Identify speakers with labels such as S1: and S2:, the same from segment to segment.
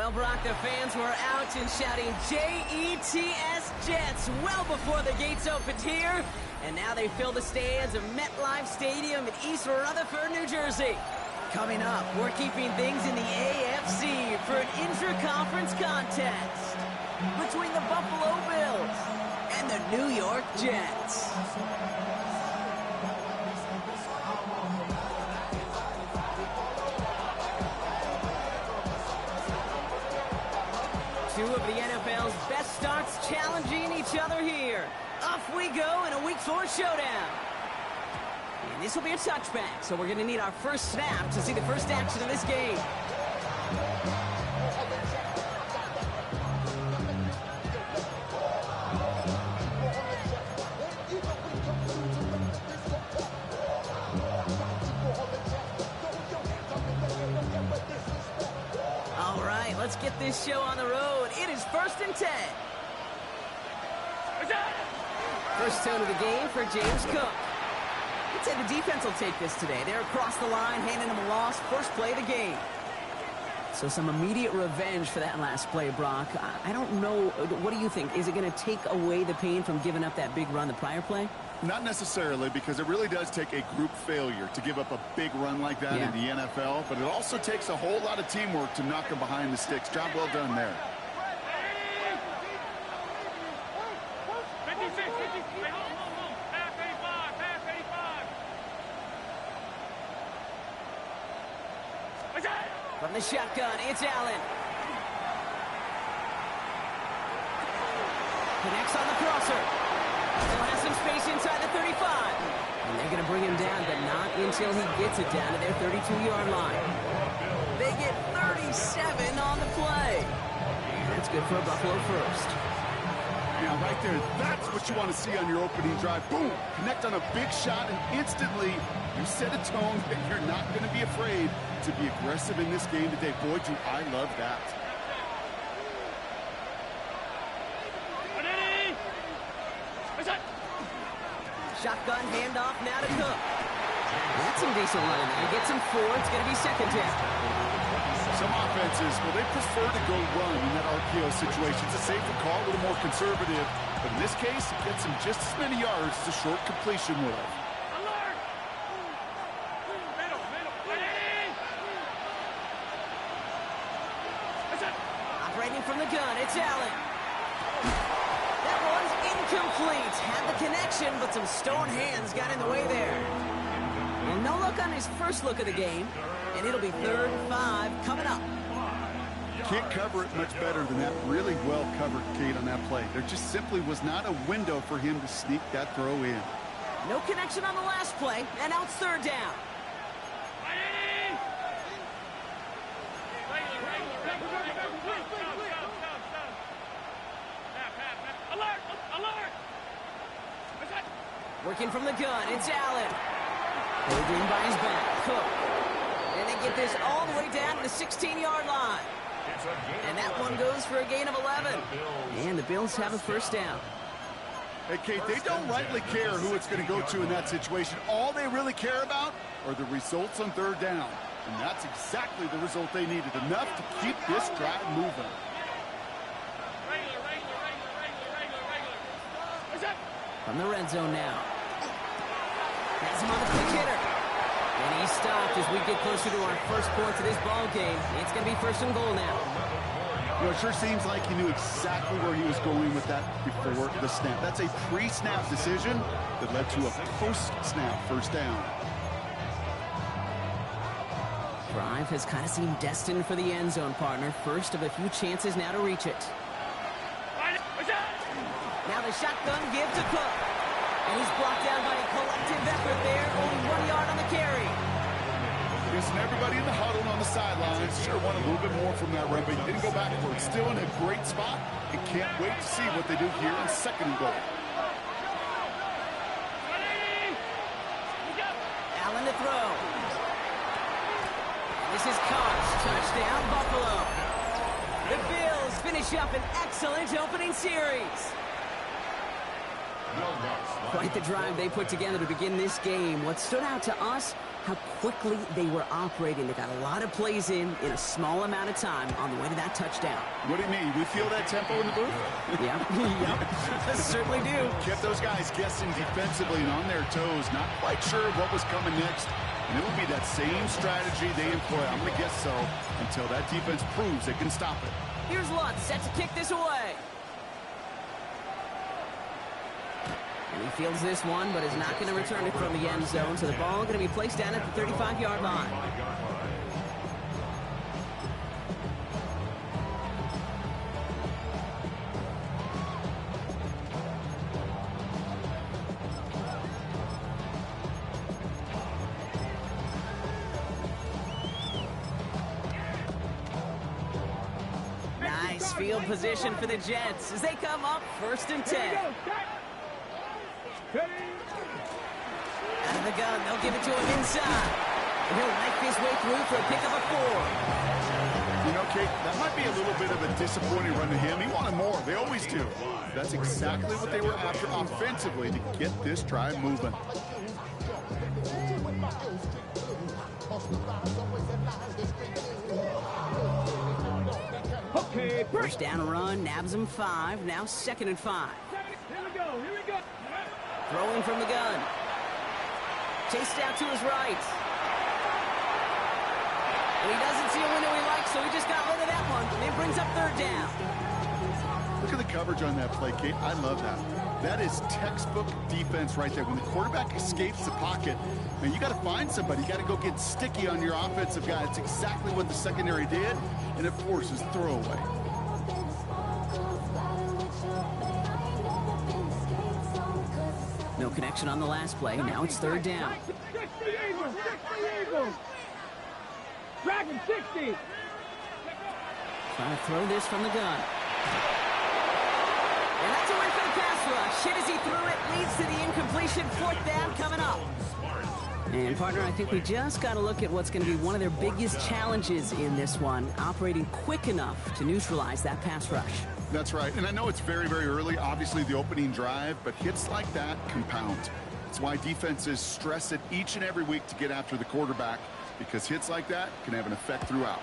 S1: Well, Brock, the fans were out and shouting J-E-T-S, Jets, well before the gates opened here. And now they fill the stands of MetLife Stadium in East Rutherford, New Jersey. Coming up, we're keeping things in the AFC for an intra-conference contest between the Buffalo Bills and the New York Jets. Two of the NFL's best starts challenging each other here. Off we go in a Week 4 showdown. And this will be a touchback, so we're going to need our first snap to see the first action of this game. All right, let's get this show on the road. It is 1st and 10. First tone of the game for James Cook. I'd say the defense will take this today. They're across the line, handing him a loss. First play of the game. So some immediate revenge for that last play, Brock. I don't know. What do you think? Is it going to take away the pain from giving up that big run the prior play?
S2: Not necessarily, because it really does take a group failure to give up a big run like that in the NFL. But it also takes a whole lot of teamwork to knock him behind the sticks. Job well done there.
S1: From the shotgun, it's Allen. Connects on the crosser. Still has some space inside the 35. And they're going to bring him down, but not until he gets it down to their 32-yard line. They get 37 on the play. And that's good for a Buffalo first.
S2: Now, right there, that's what you want to see on your opening drive. Boom! Connect on a big shot, and instantly you set a tone that you're not going to be afraid to be aggressive in this game today. Boy, do I love that.
S1: Shotgun handoff now to Cook. That's some decent running there. Gets him 4. It's going to be second down.
S2: Some offenses, well, they prefer to go run in that RPO situation. It's a safer call, a little more conservative. But in this case, it gets him just as many yards as a short completion would have.
S1: Operating from the gun, it's Allen. That one's incomplete. Had the connection, but some stone hands got in the way there. And no look on his first look of the game. And it'll be 3rd and 5 coming up.
S2: Can't cover it much better than that. Really well covered, Kate, on that play. There just simply was not a window for him to sneak that throw in.
S1: No connection on the last play, and now it's 3rd down. Working from the gun, it's Allen. Holding by his back, Cook. And they get this all the way down to the 16-yard line. And that one goes for a gain of 11. And the Bills have a first down.
S2: Hey, Kate, they don't rightly care who it's going to go to in that situation. All they really care about are the results on 3rd down. And that's exactly the result they needed. Enough to keep this drive moving.
S1: From the red zone now. Has him on the quick hitter. And he stopped as we get closer to our first points of this ball game. It's going to be 1st and goal now.
S2: You know, it sure seems like he knew exactly where he was going with that before the snap. That's a pre-snap decision that led to a post-snap first down.
S1: Drive has kind of seemed destined for the end zone, partner. First of a few chances now to reach it. Now the shotgun give to Cook. And he's brought down by a collective effort there. Only 1 yard on the carry.
S2: Yes, and everybody in the huddle on the sidelines sure want a little bit more from that run, but he didn't go backwards. Still in a great spot, and can't wait to see what they do here on 2nd and goal.
S1: Allen to throw. This is Cox. Touchdown, Buffalo. The Bills finish up an excellent opening series. Quite the drive they put together to begin this game. What stood out to us, how quickly they were operating. They got a lot of plays in a small amount of time on the way to that touchdown.
S2: What do you mean? We feel that tempo in the booth?
S1: Yeah, yep, certainly do.
S2: Kept those guys guessing defensively and on their toes, not quite sure of what was coming next. And it will be that same strategy they employ, I'm going to guess so, until that defense proves they can stop it.
S1: Here's Lutz, set to kick this away. And he fields this one, but is not going to return it from the end zone. So the ball going to be placed down at the 35-yard line. Nice field position for the Jets as they come up 1st and 10. Out of the gun, they'll give it to him inside. And he'll make his way through for a pickup of 4.
S2: You know, Kate, that might be a little bit of a disappointing run to him. He wanted more. They always do. That's exactly what they were after offensively to get this drive moving.
S3: Okay,
S1: First down run, nabs him 5. Now 2nd and 5.
S3: Here we go.
S1: Throwing from the gun. Chased out to his right. And he doesn't see a window he likes, so he just got rid of that one. And it brings up 3rd down.
S2: Look at the coverage on that play, Kate. I love that. That is textbook defense right there. When the quarterback escapes the pocket, man, you got to find somebody. You got to go get sticky on your offensive guy. It's exactly what the secondary did, and it forces throwaway.
S1: No connection on the last play. Now it's 3rd down.
S3: 60 Eagles. Dragon 60.
S1: Trying to throw this from the gun. And that's a win for the pass rush. Hit as he threw it, leads to the incompletion. 4th down coming up. And, partner, I think we just got to look at what's going to be one of their biggest challenges in this one, operating quick enough to neutralize that pass rush.
S2: That's right. And I know it's very, very early, obviously the opening drive, but hits like that compound. It's why defenses stress it each and every week to get after the quarterback, because hits like that can have an effect throughout.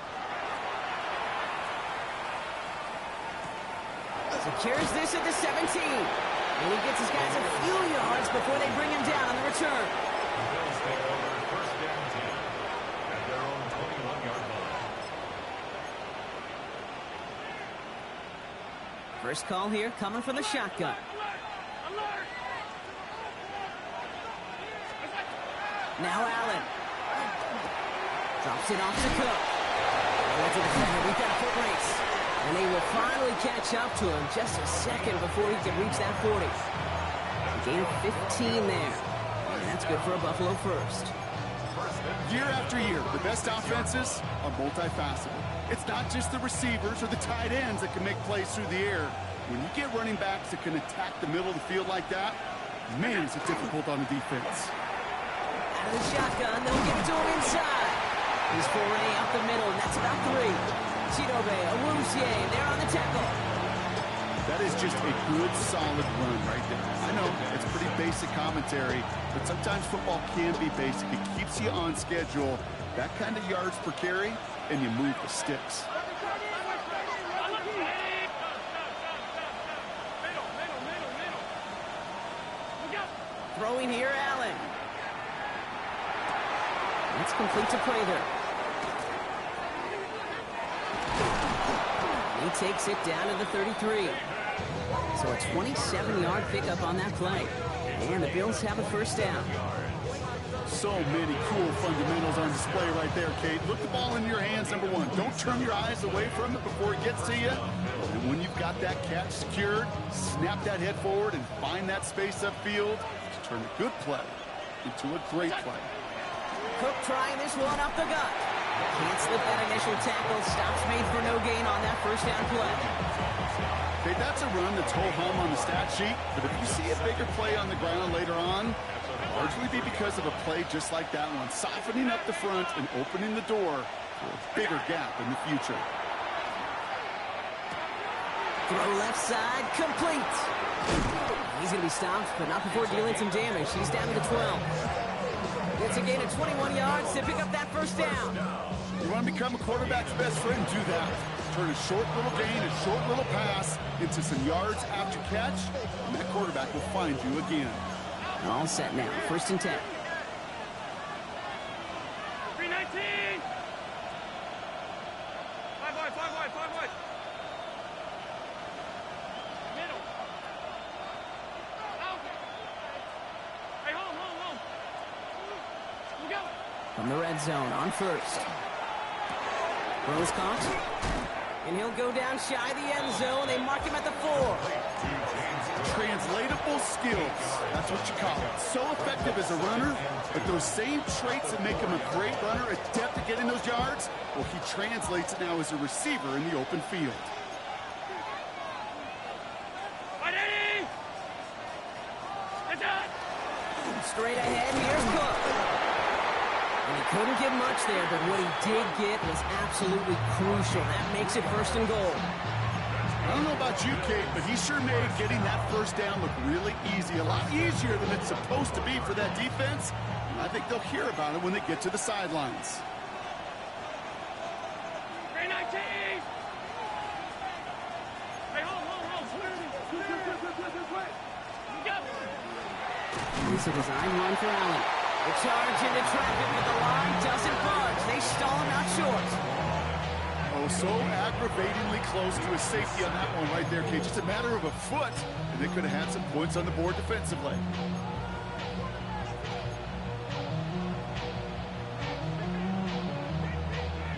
S1: Secures this at the 17. And he gets his guys a few yards before they bring him down on the return. First call here coming from the shotgun. Now Allen. Drops it off to Cook. That's a defender. We've got a foot race. And they will finally catch up to him just a second before he can reach that 40. A gain of 15 there. And that's good for a Buffalo first.
S2: Year after year, the best offenses are multifaceted. It's not just the receivers or the tight ends that can make plays through the air. When you get running backs that can attack the middle of the field like that, man, is it difficult on the defense.
S1: Out of the shotgun, they'll give it to him inside. His foray up the middle, and that's about 3. Chidobe, Awuzie, they're on the tackle.
S2: That is just a good, solid run right there. I know it's pretty basic commentary, but sometimes football can be basic. It keeps you on schedule, that kind of yards per carry, and you move the sticks.
S1: Throwing here, Allen. That's complete to Prather. He takes it down to the 33. So a 27-yard pickup on that play. And the Bills have a first down.
S2: So many cool fundamentals on display right there, Kate. Look the ball in your hands, number one. Don't turn your eyes away from it before it gets to you. And when you've got that catch secured, snap that head forward and find that space upfield to turn a good play into a great play.
S1: Cook trying this one up the gut. Can't slip that initial tackle. Stops made for no gain on that first down play.
S2: Okay, that's a run that's ho-hum on the stat sheet, but if you see a bigger play on the ground later on, largely be because of a play just like that one, softening up the front and opening the door for a bigger gap in the future.
S1: Throw left side, complete. He's going to be stopped, but not before dealing some damage. He's down to the 12. It's a gain of 21 yards to pick up that first down.
S2: You want to become a quarterback's best friend? Do that. Turn a short little gain, a short little pass into some yards after catch, and that quarterback will find you again.
S1: All set now. 1st and 10.
S3: 319. 5 wide, 5 wide, 5 wide. Middle. Out. Hey, home. Look out.
S1: From the red zone on 1st. Throws caught. And he'll go down shy of the end zone. They mark him at the 4.
S2: Translatable skills. That's what you call it. So effective as a runner, but those same traits that make him a great runner, adept at getting those yards, well, he translates it now as a receiver in the open field.
S1: Straight ahead, here's Cook. And he couldn't get much there, but what he did get was absolutely crucial. That makes it 1st and goal.
S2: I don't know about you, Kate, but he sure made getting that first down look really easy. A lot easier than it's supposed to be for that defense. And I think they'll hear about it when they get to the sidelines.
S3: 319. Hey, home.
S1: It's a design run for Allen. The charge into traffic, but the line doesn't budge. They stall him out short.
S2: Oh, so aggravatingly close to a safety on that one right there, Kate. Just a matter of a foot, and they could have had some points on the board defensively.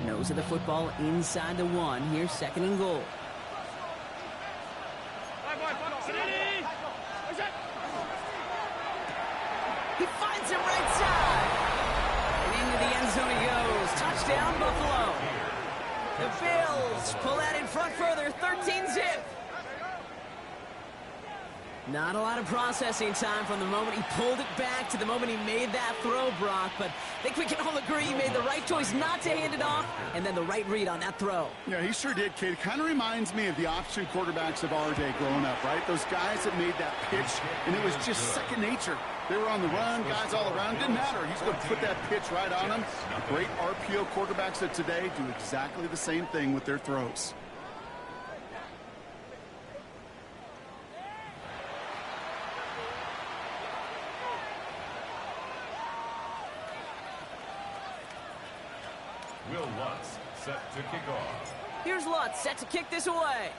S1: Nose of the football inside the 1. Here's 2nd and goal. He finds him right side. And into the end zone he goes. Touchdown, Buffalo. The Bills pull that in front further, 13-zip. Not a lot of processing time from the moment he pulled it back to the moment he made that throw, Brock. But I think we can all agree he made the right choice not to hand it off, and then the right read on that throw.
S2: Yeah, he sure did, Kate. It kind of reminds me of the option quarterbacks of our day growing up, right? Those guys that made that pitch, and it was just second nature. They were on the run, guys all around. Didn't matter. He's going to put that pitch right on them. Great RPO quarterbacks of today do exactly the same thing with their throws.
S4: Will Lutz set to kick off.
S1: Here's Lutz set to kick this away.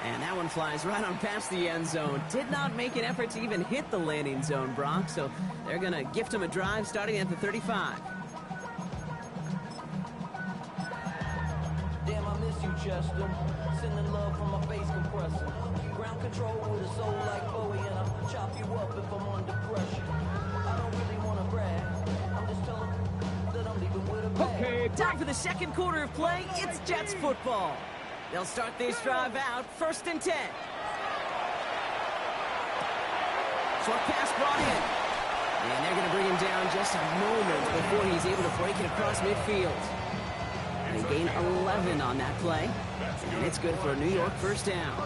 S1: And that one flies right on past the end zone. Did not make an effort to even hit the landing zone, Brock. So they're going to gift him a drive starting at the 35.
S5: Damn, I miss you, Chester. Sending love from my face compressor. Ground control with a soul like Bowie, and I'll chop you up if I'm under pressure. I don't really want to brag. I'm just telling that I'm leaving with a bag.
S3: Okay,
S1: Time for the 2nd quarter of play. It's Jets football. They'll start this drive out, 1st and 10. Short pass brought in. And they're going to bring him down just a moment before he's able to break it across midfield. They gain 11 on that play. And it's good for a New York 1st down.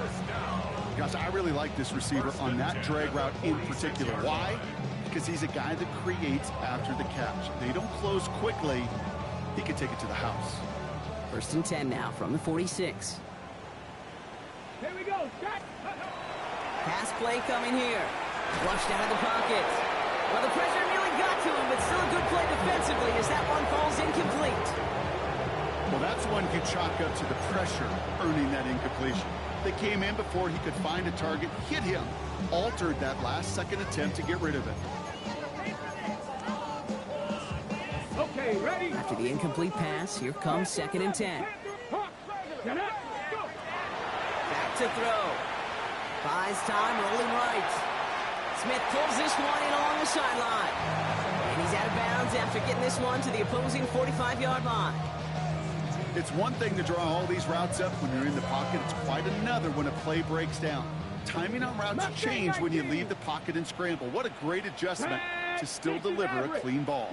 S2: Gosh, I really like this receiver on that drag route in particular. Why? Because he's a guy that creates after the catch. If they don't close quickly, he can take it to the house.
S1: 1st and 10 now from the 46.
S3: Here we go. Shot.
S1: Pass play coming here. Flushed out of the pocket. Well, the pressure nearly got to him, but still a good play defensively as that one falls incomplete.
S2: Well, that's one you chalk up to the pressure earning that incompletion. They came in before he could find a target, hit him, altered that last-second attempt to get rid of it.
S3: Okay, ready?
S1: After the incomplete pass, here comes 2nd and 10.
S3: Get up.
S1: Back to throw. Buys time, rolling right. Smith pulls this one in along the sideline. And he's out of bounds after getting this one to the opposing 45-yard line.
S2: It's one thing to draw all these routes up when you're in the pocket. It's quite another when a play breaks down. Timing on routes change when you leave the pocket and scramble. What a great adjustment to still deliver a clean ball.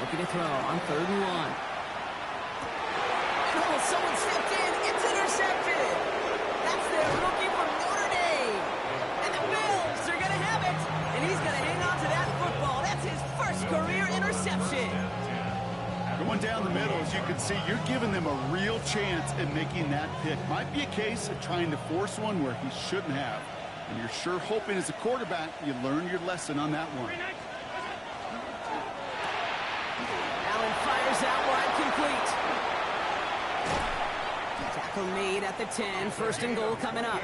S1: Looking to throw on 3rd and 1. someone stepped in. It's intercepted. That's their rookie from Notre Dame. And the Bills are going to have it. And he's going to hang on to that football. That's his first career interception.
S2: Going down the middle, as you can see, you're giving them a real chance at making that pick. Might be a case of trying to force one where he shouldn't have. And you're sure hoping as a quarterback you learn your lesson on that one.
S1: Allen fires out wide, complete. Tackle made at the 10. First and goal coming up.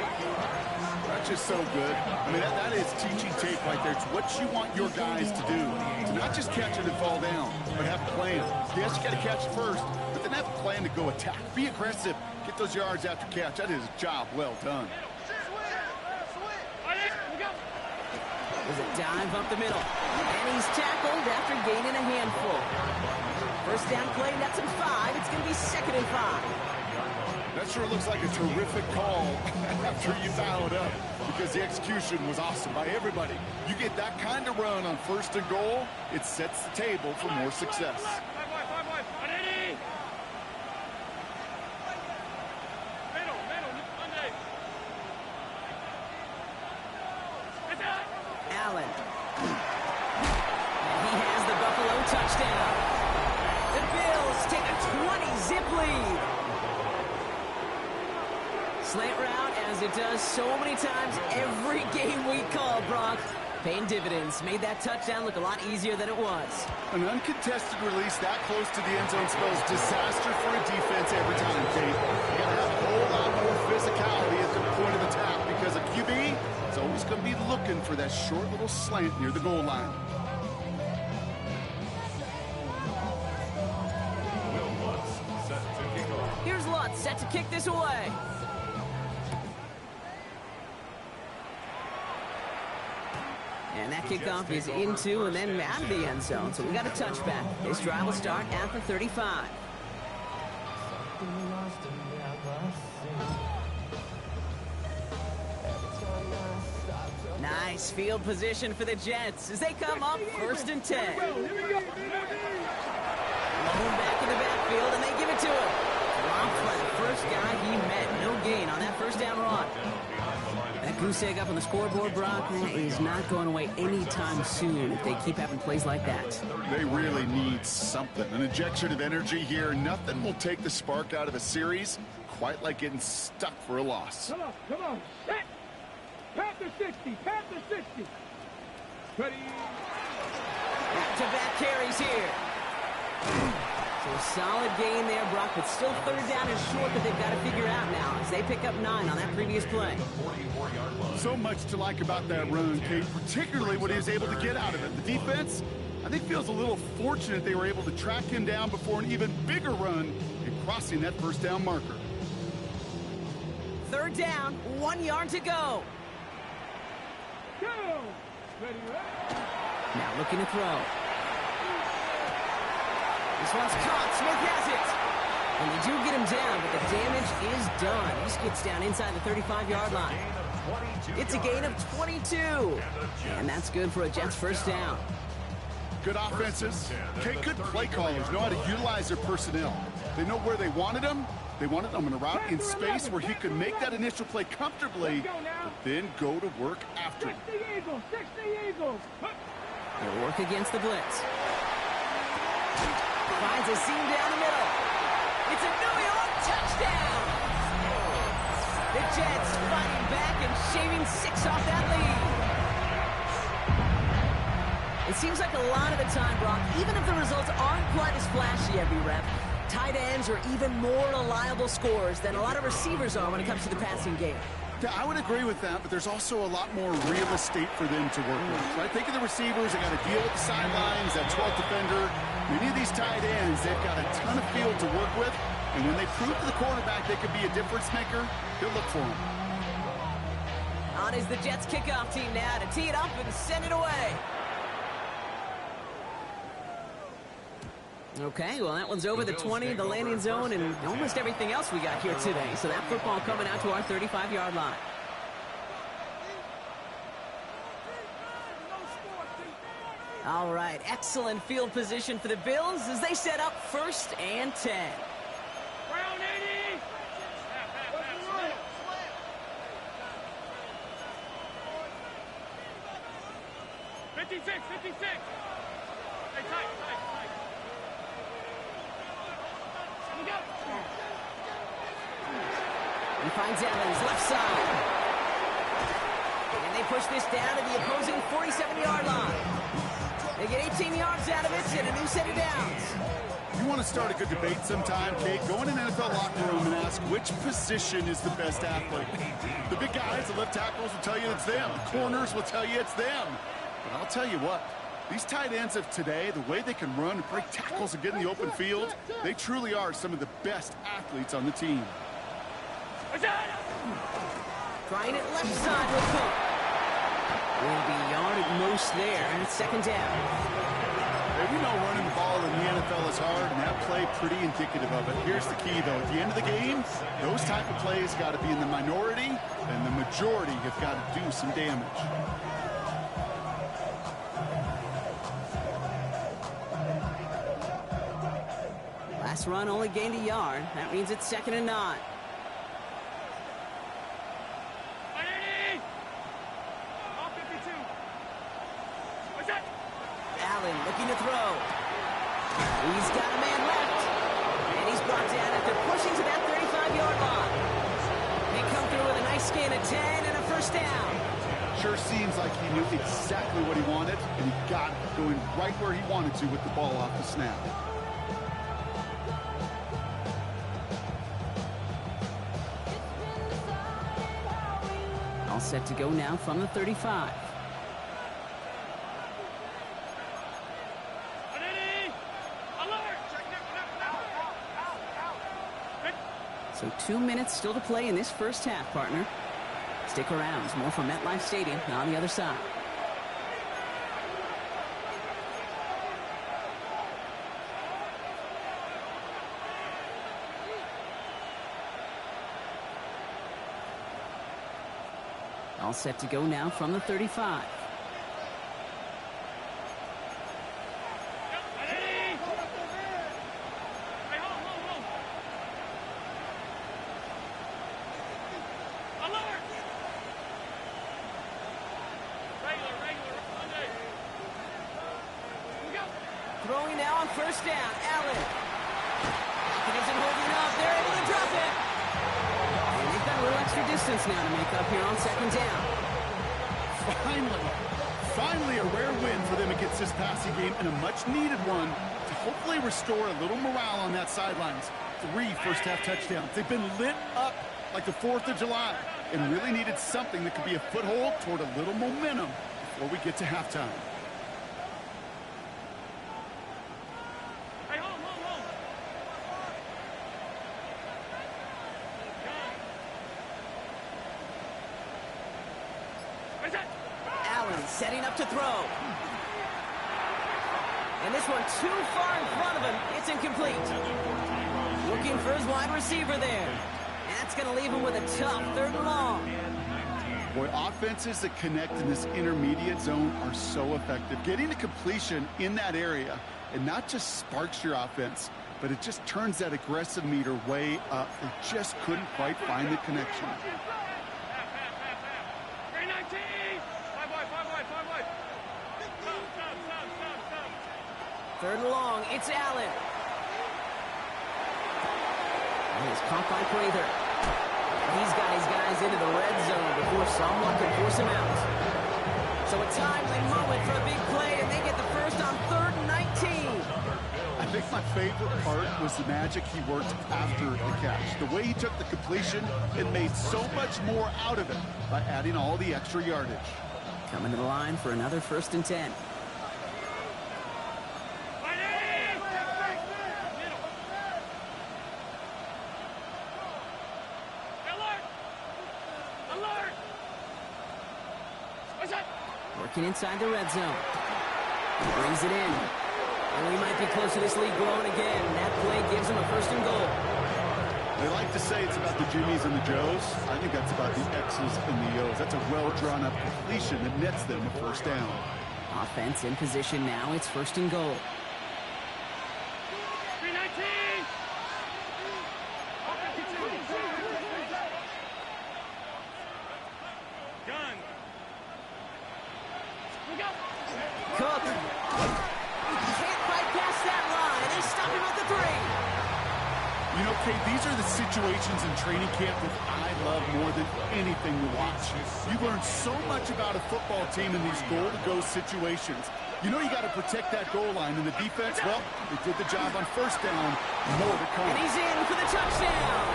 S2: That's just so good. I mean, that is teaching tape right there. It's what you want your guys to do. To not just catch it and fall down, but have a plan. Yes, you got to catch it first, but then have a plan to go attack. Be aggressive. Get those yards after catch. That is a job well done.
S1: There's a dive up the middle. And he's tackled after gaining a handful. First down play, that's in 5. It's going to be 2nd and 5.
S2: That sure looks like a terrific call after you foul it up, because the execution was awesome by everybody. You get that kind of run on 1st and goal, it sets the table for more success.
S1: Allen. And he has the Buffalo touchdown. The Bills take a 20-zip lead. Slant route, as it does so many times every game we call, Brock. Paying dividends. Made that touchdown look a lot easier than it was.
S2: An uncontested release that close to the end zone spells disaster for a defense every time, Kate. You got to have a whole lot more physicality at the point of attack, because a QB is always going to be looking for that short little slant near the goal line.
S4: Will Lutz set to kick off.
S1: Here's Lutz set to kick this away. And that kickoff is into and then out of the end zone. So we got a touchback. This drive will start at the 35. Nice field position for the Jets as they come up 1st and 10. Lone back in the backfield, and they give it to him. Dropped by the first guy he met. No gain on that first down run. That goose egg up on the scoreboard, Brock, is not going away anytime soon if they keep having plays like that.
S2: They really need something. An injection of energy here. Nothing will take the spark out of a series quite like getting stuck for a loss.
S3: Come on, set. Panther 60, Panther 60. Ready.
S1: Back-to-back carries here. So a solid gain there, Brock, but still 3rd down and short that they've got to figure out now as they pick up 9 on that previous play.
S2: So much to like about that run, Kate, particularly what he was able to get out of it. The defense, I think, feels a little fortunate they were able to track him down before an even bigger run and crossing that first down marker.
S1: 3rd down, 1 yard to go.
S3: Go. Ready.
S1: Now looking to throw. This one's caught. Smith has it. And they do get him down, but the damage is done. He just gets down inside the 35-yard line. It's a gain of 22. And that's good for a Jets first down.
S2: Good offenses. Kate, good play callers know how to utilize their personnel. They know where they wanted them. They wanted them in a route in space where he could make that initial play comfortably, but then go to work after.
S3: 60 Eagles, 60 Eagles.
S1: They'll work against the blitz. Finds a seam down the middle. It's a New York touchdown. The Jets fighting back and shaving 6 off that lead. It seems like a lot of the time, Brock, even if the results aren't quite as flashy every rep, tight ends are even more reliable scorers than a lot of receivers are when it comes to the passing game.
S2: Yeah, I would agree with that, but there's also a lot more real estate for them to work with. Right? Think of the receivers. They got to deal with the sidelines, that 12th defender. Many of these tight ends, they've got a ton of field to work with, and when they prove to the quarterback they could be a difference maker, he'll look for them.
S1: On is the Jets kickoff team now to tee it up and send it away. Okay, well, that one's over the 20, the landing zone, and almost everything else we got here today. So that football coming out to our 35-yard line. All right, excellent field position for the Bills as they set up 1st and 10.
S3: Brown 80. 56, 56. Hey, tight. Look out.
S1: He finds Evans, left side. And they push this down to the opposing 47-yard line. They get 18 yards out of it and a new set of downs.
S2: You want to start a good debate sometime, Kate? Go in an NFL locker room and ask which position is the best athlete. The big guys, the left tackles will tell you it's them. The corners will tell you it's them. But I'll tell you what, these tight ends of today, the way they can run and break tackles and get in the open field, they truly are some of the best athletes on the team.
S1: Trying it left side with Cook. Will be a yard at most there, and it's second down.
S2: Hey, we know running the ball in the NFL is hard, and that play pretty indicative of it. Here's the key, though. At the end of the game, those type of plays got to be in the minority, and the majority have got to do some damage.
S1: Last run only gained a yard. That means it's 2nd and 9. Allen looking to throw. He's got a man left. And he's brought down after pushing to that 35-yard line. They come through with a nice gain of 10 and a first down.
S2: Sure seems like he knew exactly what he wanted, and he got it going right where he wanted to with the ball off the snap.
S1: All set to go now from the 35. So 2 minutes still to play in this first half, partner. Stick around. There's more from MetLife Stadium on the other side. All set to go now from the 35. Throwing now on first down. Allen. And isn't holding up. They're able to drop it. And they've got a little extra distance now to make up here on second down.
S2: Finally a rare win for them against this passing game, and a much-needed one to hopefully restore a little morale on that sidelines. 3 first-half touchdowns. They've been lit up like the 4th of July and really needed something that could be a foothold toward a little momentum before we get to halftime.
S1: Allen setting up to throw. And this one too far in front of him. It's incomplete. Looking for his wide receiver there. That's going to leave him with a tough 3rd and long.
S2: Boy, offenses that connect in this intermediate zone are so effective. Getting a completion in that area, and not just sparks your offense, but it just turns that aggressive meter way up. They just couldn't quite find the connection.
S1: 3rd and long, it's Allen. And he's caught by Prather. He's got his guys into the red zone before someone can force him out. So a timely moment for a big play, and they get the first on 3rd and 19.
S2: I think my favorite part was the magic he worked after the catch. The way he took the completion and made so much more out of it by adding all the extra yardage.
S1: Coming to the line for another 1st and 10. Working inside the red zone. He brings it in. And we might be close to this lead growing again. That play gives him a 1st and goal.
S2: They like to say it's about the Jimmies and the Joes. I think that's about the X's and the O's. That's a well-drawn-up completion that nets them a 1st down.
S1: Offense in position now. It's 1st and goal. Cook. Can't quite pass that line. They stop him at the 3.
S2: You know, Kate, these are the situations in training camp that I love more than anything to watch. You learn so much about a football team in these goal-to-go situations. You know you got to protect that goal line, and the defense, well, they did the job on first down. More to come.
S1: And he's in for the touchdown.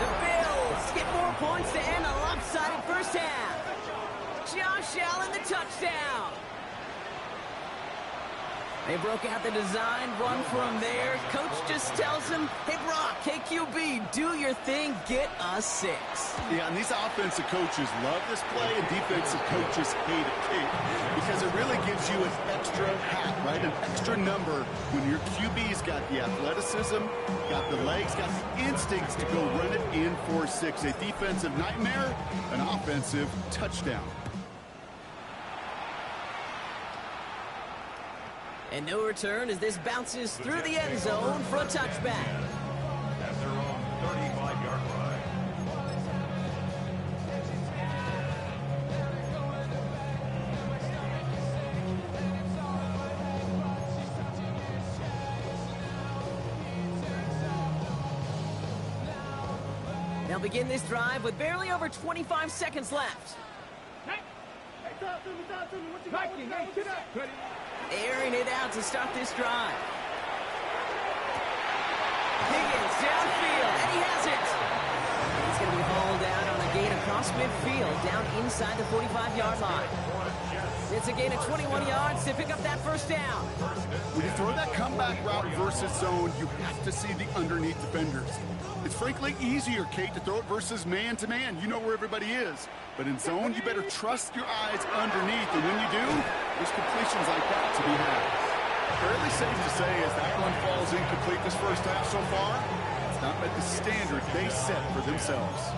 S1: The Bills get more points to end a lopsided first half. Josh Allen, the touchdown. They broke out the design, run from there. Coach just tells him, hey, Brock, KQB, do your thing, get a 6.
S2: Yeah, and these offensive coaches love this play, and defensive coaches hate it, Kate, because it really gives you an extra hat, right? An extra number when your QB's got the athleticism, got the legs, got the instincts to go run it in for 6. A defensive nightmare, an offensive touchdown.
S1: And no return as this bounces through the end zone for a touchback.
S4: At their own 35-yard line.
S1: They'll begin this drive with barely over 25 seconds left. Airing it out to start this drive. Higgins downfield, and he has it. He's going to be hauled out on a gain across midfield, down inside the 45-yard line. It's a gain of 21 yards to pick up that first down.
S2: When you throw that comeback route versus zone, you have to see the underneath defenders. It's frankly easier, Kate, to throw it versus man-to-man. You know where everybody is. But in zone, you better trust your eyes underneath. And when you do, there's completions like that to be had. Fairly safe to say as that one falls incomplete this first half so far, it's not met the standard they set for themselves.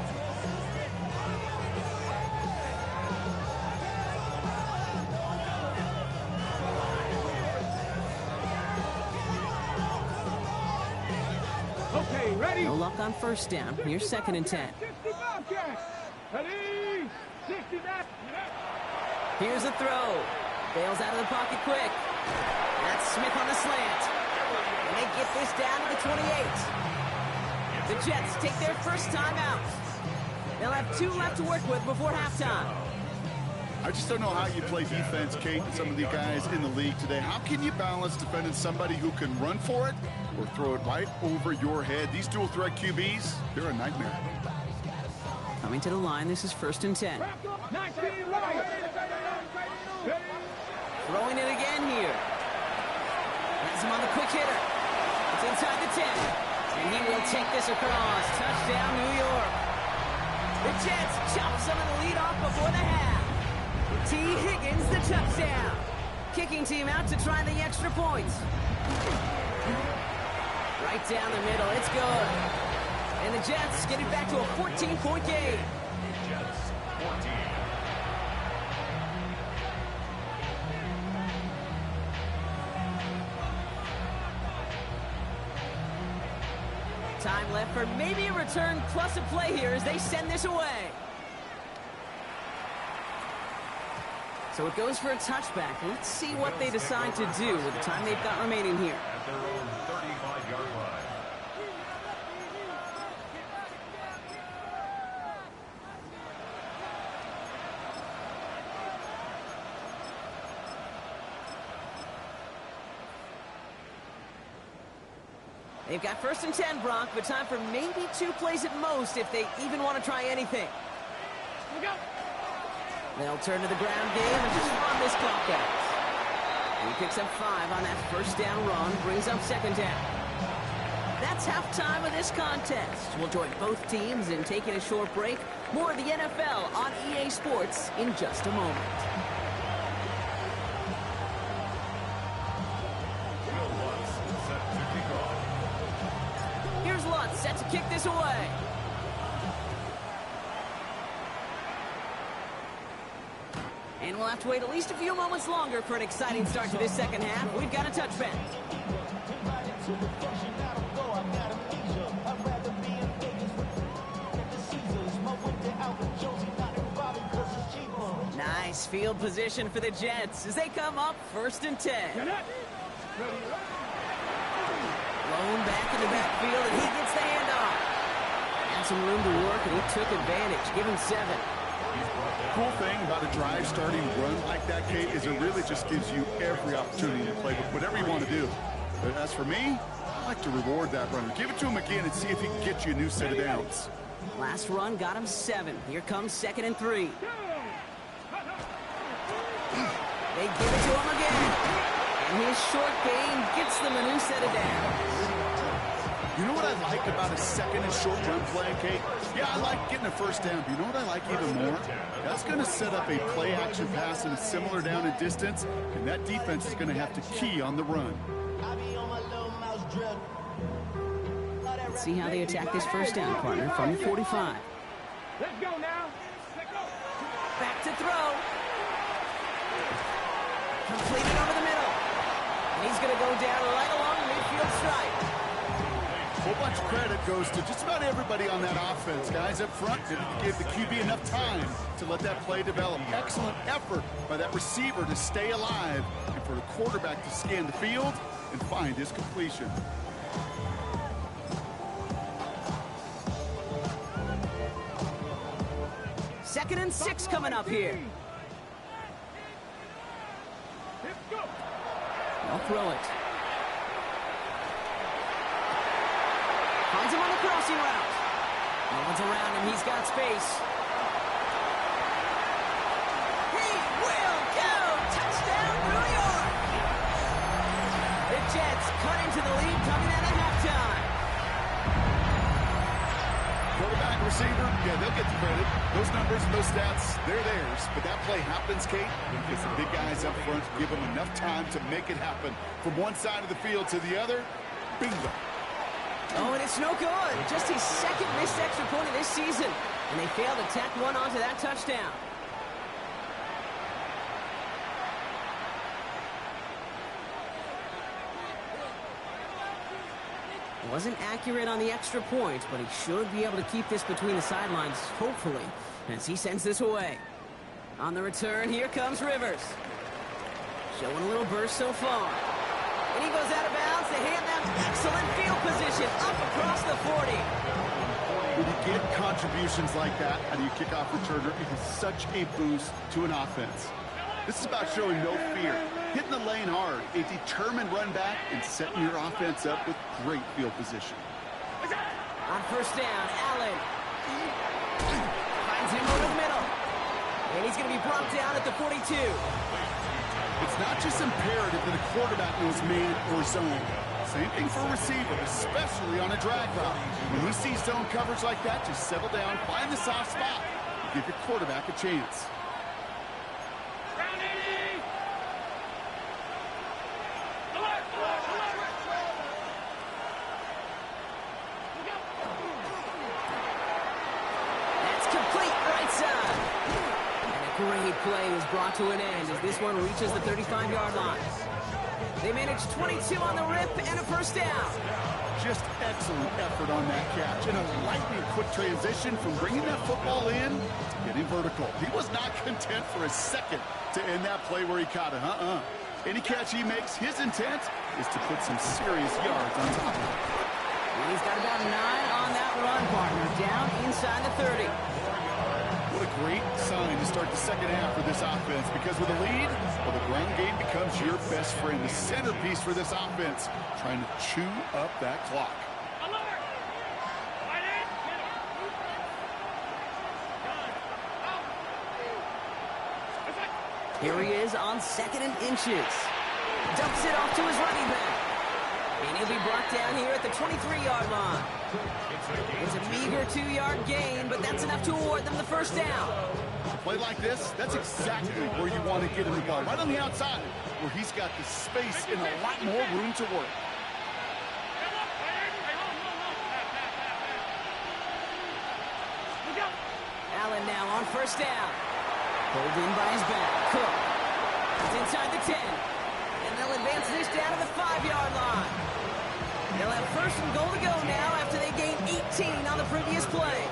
S3: Okay, ready?
S1: No luck on first down. Here's 2nd and 10.
S3: 60 Bobcats. Ready? 60 back.
S1: Here's a throw. Bails out of the pocket quick. That's Smith on the slant. And they get this down to the 28. The Jets take their first time out. They'll have 2 left to work with before halftime.
S2: I just don't know how you play defense, Kate, and some of the guys in the league today. How can you balance defending somebody who can run for it or throw it right over your head? These dual threat QBs, they're a nightmare.
S1: Coming to the line, this is 1st and 10.
S3: 19 right.
S1: Throwing it again here. Has him on the quick hitter. It's inside the 10. And he will take this across. Touchdown, New York. The Jets chop some of the lead off before the half. T. Higgins, the touchdown. Kicking team out to try the extra points. Right down the middle. It's good. And the Jets get it back to a 14-point game.
S4: Jets 14.
S1: Time left for maybe a return plus a play here as they send this away. So it goes for a touchback. Let's see what they decide to do with the time they've got remaining here.
S4: At their own 35-yard line.
S1: They've got 1st and 10, Brock, but time for maybe 2 plays at most if they even want to try anything. They'll turn to the ground game and just run this clock out. He picks up 5 on that first down run, brings up 2nd down. That's halftime of this contest. We'll join both teams in taking a short break. More of the NFL on EA Sports in just a moment.
S4: Will Lutz set to kick off.
S1: Here's Lutz set to kick this away. And we'll have to wait at least a few moments longer for an exciting start to this second half. We've got a touchback. Nice field position for the Jets as they come up 1st and 10.
S3: Get it. Ready.
S1: Blown back in the backfield, and he gets the handoff. Had some room to work, and he took advantage. Give him 7.
S2: Cool thing about a drive starting run like that, Kate, is it really just gives you every opportunity to play with whatever you want to do. But as for me, I like to reward that runner. Give it to him again and see if he can get you a new set of downs.
S1: Last run got him 7. Here comes 2nd and 3. They give it to him again. And his short gain gets them a new set of downs.
S2: You know what I like about a 2nd and short run play, Kate? Yeah, I like getting a 1st down, but you know what I like even more? That's going to set up a play-action pass in a similar down and distance, and that defense is going to have to key on the run.
S1: Let's see how they attack this 1st down, partner, from the 45.
S3: Let's go now. Let's go.
S1: Back to throw. Completed over the middle. And he's going to go down right along the midfield stripe.
S2: A whole bunch of credit goes to just about everybody on that offense. Guys up front didn't give the QB enough time to let that play develop. Excellent effort by that receiver to stay alive and for the quarterback to scan the field and find his completion.
S1: Second and 6 coming up here.
S3: Let's go.
S1: They'll throw it. Finds him on the crossing route. No one's around him. He's got space. He will go! Touchdown, New York! The Jets cut into the lead coming out of halftime.
S2: Quarterback, receiver, yeah, they'll get the credit. Those numbers and those stats, they're theirs. But that play happens, Kate, because the big guys up front give them enough time to make it happen. From one side of the field to the other, bingo.
S1: Oh, and it's no good. Just his 2nd missed extra point of this season. And they failed to tack one onto that touchdown. Wasn't accurate on the extra point, but he should be able to keep this between the sidelines, hopefully, as he sends this away. On the return, here comes Rivers. Showing a little burst so far. And he goes out of bounds. They hand them excellent field position up across the 40.
S2: When you get contributions like that out of your kickoff returner, it is such a boost to an offense. This is about showing no fear, hitting the lane hard, a determined run back, and setting your offense up with great field position.
S1: On 1st down, Allen finds him over the middle. And he's going to be brought down at the 42.
S2: It's not just imperative that a quarterback knows man or zone. Same thing for a receiver, especially on a drag route. When he sees zone coverage like that, just settle down, find the soft spot, and give your quarterback a chance.
S1: Great play is brought to an end as this one reaches the 35-yard line. They managed 22 on the rip and a 1st down.
S2: Just excellent effort on that catch. And a lightning quick transition from bringing that football in to getting vertical. He was not content for a second to end that play where he caught it. Any catch he makes, his intent is to put some serious yards on top of it.
S1: And he's got about 9 on that run, partner, down inside the 30.
S2: What a great sign to start the 2nd half for this offense, because with a lead, well, the ground game becomes your best friend, the centerpiece for this offense, trying to chew up that clock.
S1: Here he is on 2nd and inches. Dumps it off to his running back. And he'll be brought down here at the 23-yard line. It's a meager 2-yard gain, but that's enough to award them the 1st down.
S2: A play like this, that's exactly where you want to get him the ball, right on the outside, where he's got the space and a lot more room to work.
S1: Allen now on 1st down. Pulled in by his back. Cook. It's inside the 10. And they'll advance this down to the 5-yard line. They'll have 1st and goal to go now after they gained 18 on the previous play.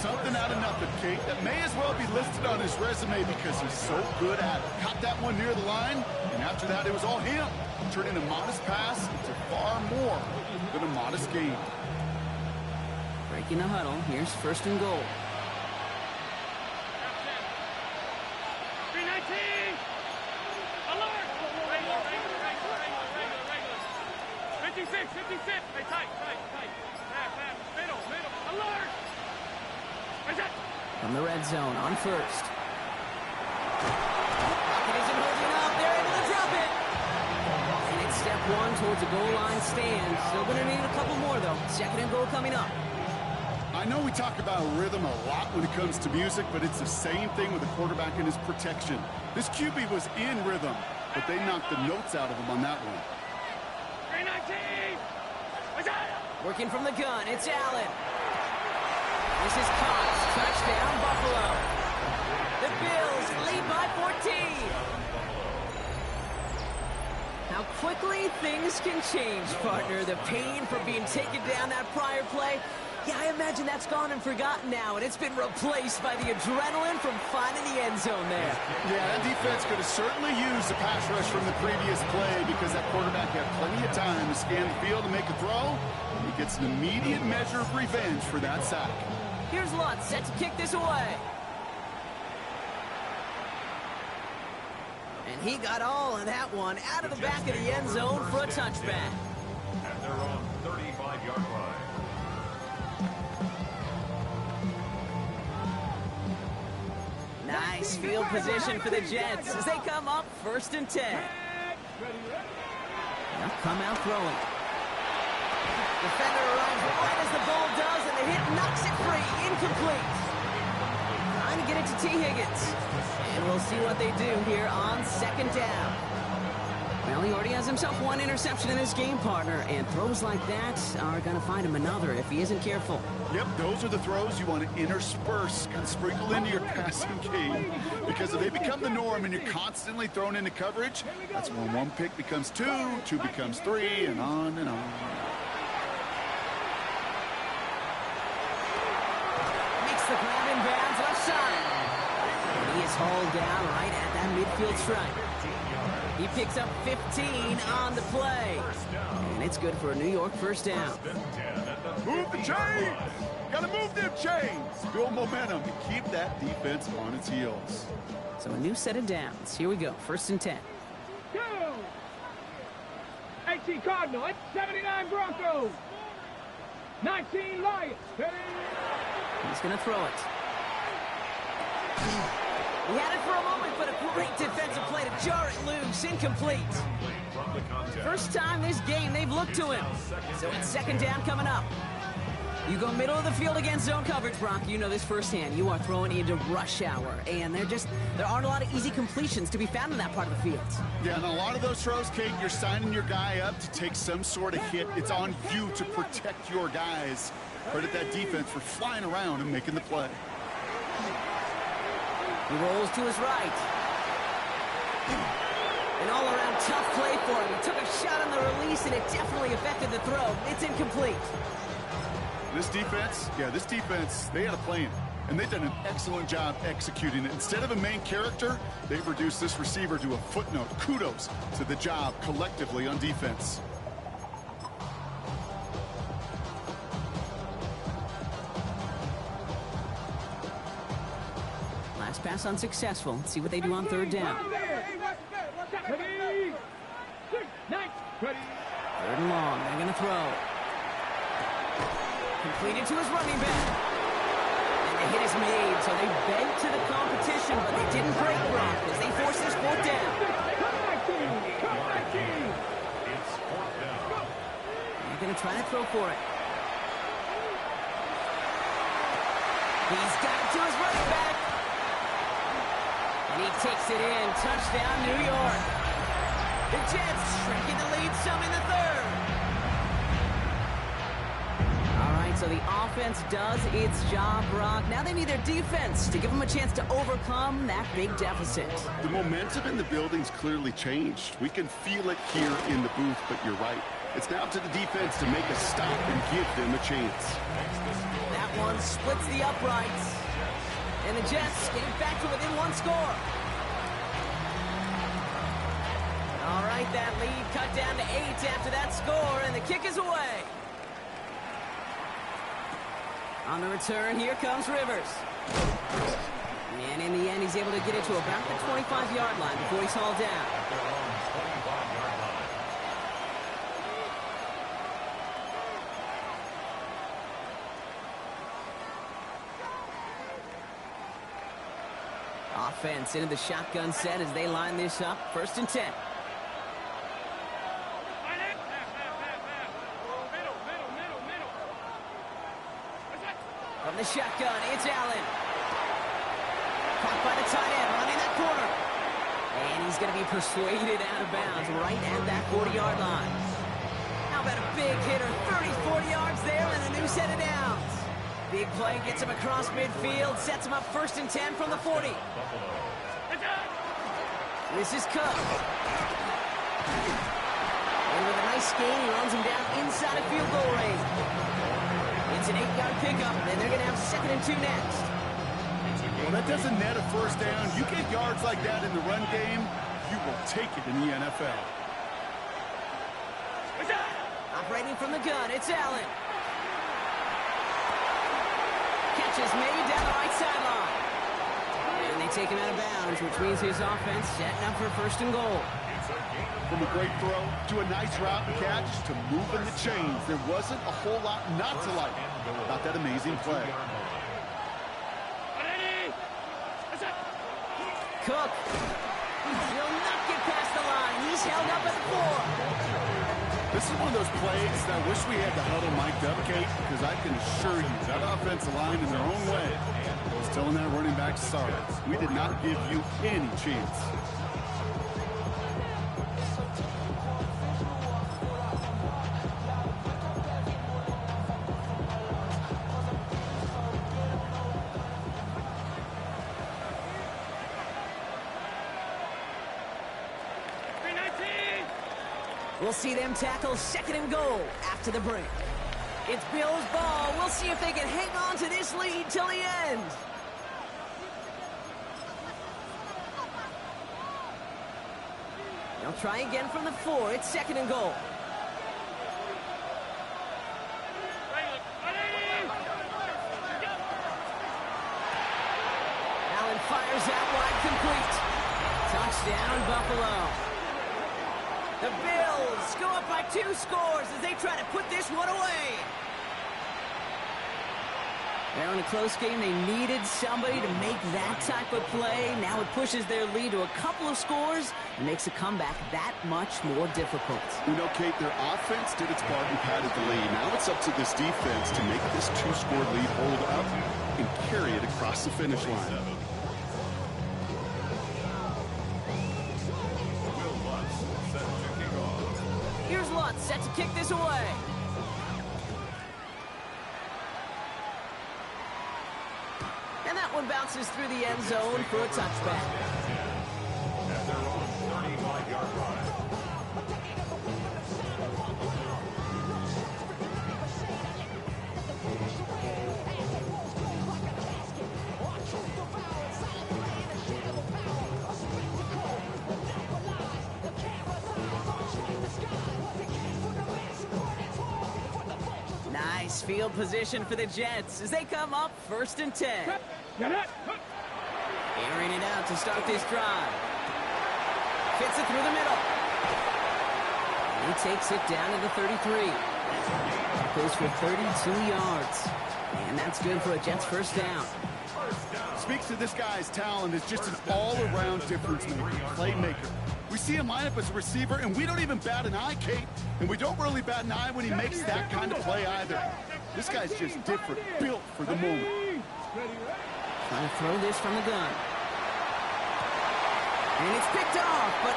S2: something out of nothing, Kate. That may as well be listed on his resume because he's so good at it. Caught that one near the line, and after that, it was all him. Turning a modest pass into far more than a modest game.
S1: Breaking the huddle. Here's first and goal.
S3: 319! Alert! Regular. 56. Hey, tight. Pass. Middle. Alert! Where's that?
S1: From the red zone on first. Pocket isn't holding up. They're able to drop it. And it's step one towards a goal line stand. Still going to need a couple more, though. Second and goal coming up.
S2: I know we talk about rhythm a lot when it comes to music, but it's the same thing with a quarterback and his protection. This QB was in rhythm, but they knocked the notes out of him on that one.
S3: 319! Where's that?
S1: Working from the gun, it's Allen. This is Cox. Touchdown, Buffalo. The Bills lead by 14. How quickly things can change, partner. The pain from being taken down that prior play. Yeah, I imagine that's gone and forgotten now, and it's been replaced by the adrenaline from finding the end zone there.
S2: Yeah, that defense could have certainly used a pass rush from the previous play because that quarterback had plenty of time to scan the field and make a throw. He gets an immediate measure of revenge for that sack.
S1: Here's Lutz set to kick this away. And he got all of that one out of the back of the end zone for a touchback.
S4: At their own 35-yard line.
S1: Nice field position for the Jets as they come up first and 10. They'll come out throwing. Defender arrives right as the ball does, and the hit knocks it free. Incomplete. Trying to get it to T. Higgins. And we'll see what they do here on second down. Well, he already has himself one interception in his game, partner, and throws like that are going to find him another if he isn't careful.
S2: Yep, those are the throws you want to intersperse, kind of sprinkle into your passing game. Because if they become the norm and you're constantly thrown into coverage, that's when one pick becomes two becomes three, and on and on.
S1: Makes the grab in bounds left side. And he is hauled down right at that midfield stripe. He picks up 15 on the play. And it's good for a New York first down.
S2: Move the chains! Gotta move them chains! Build momentum and keep that defense on its heels.
S1: So a new set of downs. Here we go. First and 10.
S3: Go! 18 Cardinal, 79 Broncos. 19 Lions.
S1: He's going to throw it. He had it for a moment, but a great defensive play to jar it loose. Incomplete. First time this game they've looked to him. So it's second down coming up. You go middle of the field against zone coverage, Brock. You know this firsthand. You are throwing into rush hour, and there aren't a lot of easy completions to be found in that part of the field.
S2: Yeah, and a lot of those throws, Kate, you're signing your guy up to take some sort of hit. It's on you to protect your guys. Credit that defense for flying around and making the play.
S1: He rolls to his right. An all-around tough play for him. He took a shot on the release, and it definitely affected the throw. It's incomplete.
S2: This defense, they had a plan, and they've done an excellent job executing it. Instead of a main character, they've reduced this receiver to a footnote. Kudos to the job collectively on defense.
S1: Last pass unsuccessful. Let's see what they do on third down.
S3: Ready? Ready?
S1: Third and long. They're going to throw. Completed to his running back. And the hit is made, so they beg to the competition, but they didn't break Brock as they force this fourth down.
S3: Come back, team! Come back, team!
S4: It's fourth down.
S1: They're going to try to throw for it. He's got it to his running back. And he takes it in. Touchdown, New York. The Jets shrinking the lead some in the third. All right, so the offense does its job, Brock. Now they need their defense to give them a chance to overcome that big deficit.
S2: The momentum in the building's clearly changed. We can feel it here in the booth, but you're right. It's now up to the defense to make a stop and give them a chance.
S1: That one splits the uprights. And the Jets getting back to within one score. All right, that lead cut down to 8 after that score, and the kick is away. On the return, here comes Rivers. And in the end, he's able to get it to about the 25-yard line before he's hauled down. Offense into the shotgun set as they line this up. 1st and 10. From the shotgun, it's Allen. Caught by the tight end, running that corner. And he's going to be persuaded out of bounds right at that 40-yard line. How about a big hitter? 30, 40 yards there and a new set of downs. Big play gets him across midfield, sets him up 1st and 10 from the 40. This is Cook. And with a nice gain, he runs him down inside of field goal range. It's an 8-yard pickup, and they're going to have 2nd and 2 next.
S2: Well, that doesn't net a first down. You get yards like that in the run game, you will take it in the NFL.
S1: Operating from the gun, it's Allen. Catch is made down the right sideline. And they take him out of bounds, which means his offense setting up for 1st and goal.
S2: From a great throw to a nice route and catch to moving the chains, there wasn't a whole lot not to like about that amazing play.
S1: Cook will not get past the line. He's held up at the 4.
S2: This is one of those plays that I wish we had the huddle mic'd up, Kate, because I can assure you that offensive line in their own way was telling that running back, sorry, we did not give you any chance.
S1: We'll see them tackle 2nd and goal after the break. It's Bills' ball. We'll see if they can hang on to this lead till the end. They'll try again from the 4. It's 2nd and goal. Allen fires out wide, complete. Touchdown, Buffalo. The Bills go up by 2 scores as they try to put this one away. Now in a close game, they needed somebody to make that type of play. Now it pushes their lead to a couple of scores and makes a comeback that much more difficult.
S2: You know, Kate, their offense did its part and padded the lead. Now it's up to this defense to make this 2-score lead hold up and carry it across the finish line.
S1: Here's Lutz set to kick this away. And that one bounces through the end zone for a touchback.
S4: At their own 35-yard line.
S1: Nice field position for the Jets as they come up 1st and 10. Airing it out to start this drive. Fits it through the middle. He takes it down to the 33. Goes for 32 yards. And that's good for a Jets 1st down.
S2: Speaks to this guy's talent as just an all-around difference maker, playmaker. We see him line up as a receiver, and we don't even bat an eye, Kate. And we don't really bat an eye when he makes that kind of play either. This guy's just different, built for the moment.
S1: Trying to throw this from the gun. And it's picked off, but,